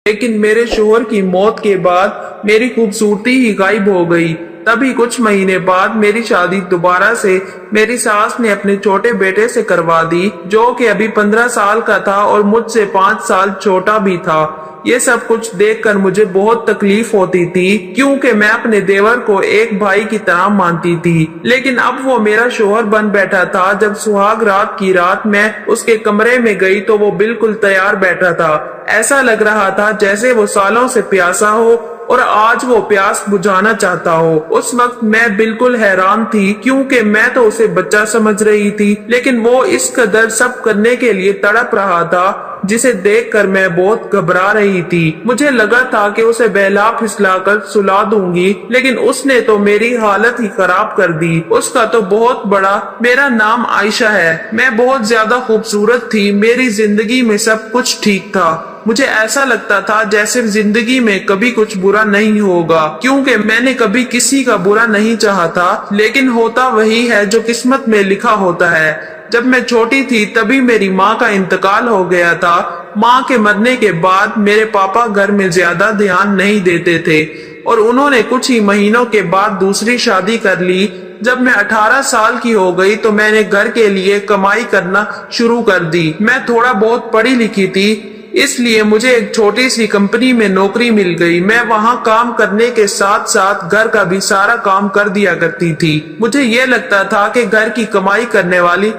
लेकिन मेरे शोहर की मौत के बाद मेरी खूबसूरती ही गायब हो गई। तभी कुछ महीने बाद मेरी शादी दोबारा से मेरी सास ने अपने छोटे बेटे से करवा दी, जो कि अभी 15 साल का था और मुझसे 5 साल छोटा भी था। ये सब कुछ देखकर मुझे बहुत तकलीफ होती थी, क्योंकि मैं अपने देवर को एक भाई की तरह मानती थी। लेकिन अब वो मेरा शोहर बन बैठा था। जब सुहाग रात की रात मैं उसके कमरे में गई तो वो बिल्कुल तैयार बैठा था। ऐसा लग रहा था जैसे वो सालों से प्यासा हो और आज वो प्यास बुझाना चाहता हो। उस वक्त मैं बिल्कुल हैरान थी, क्योंकि मैं तो उसे बच्चा समझ रही थी, लेकिन वो इस कदर सब करने के लिए तड़प रहा था, जिसे देखकर मैं बहुत घबरा रही थी। मुझे लगा था कि उसे बहला फिसलाकर सुला दूंगी, लेकिन उसने तो मेरी हालत ही खराब कर दी। उसका तो बहुत बड़ा मेरा नाम आयशा है। मैं बहुत ज्यादा खूबसूरत थी। मेरी जिंदगी में सब कुछ ठीक था। मुझे ऐसा लगता था जैसे जिंदगी में कभी कुछ बुरा नहीं होगा, क्योंकि मैंने कभी किसी का बुरा नहीं चाहा था। लेकिन होता वही है जो किस्मत में लिखा होता है। जब मैं छोटी थी तभी मेरी माँ का इंतकाल हो गया था। माँ के मरने के बाद मेरे पापा घर में ज्यादा ध्यान नहीं देते थे और उन्होंने कुछ ही महीनों के बाद दूसरी शादी कर ली। जब मैं 18 साल की हो गई तो मैंने घर के लिए कमाई करना शुरू कर दी। मैं थोड़ा बहुत पढ़ी लिखी थी, इसलिए मुझे एक छोटी सी कंपनी में नौकरी मिल गई। मैं वहां काम करने के साथ साथ घर का भी सारा काम कर दिया करती थी। मुझे ये लगता था कि घर की कमाई करने वाली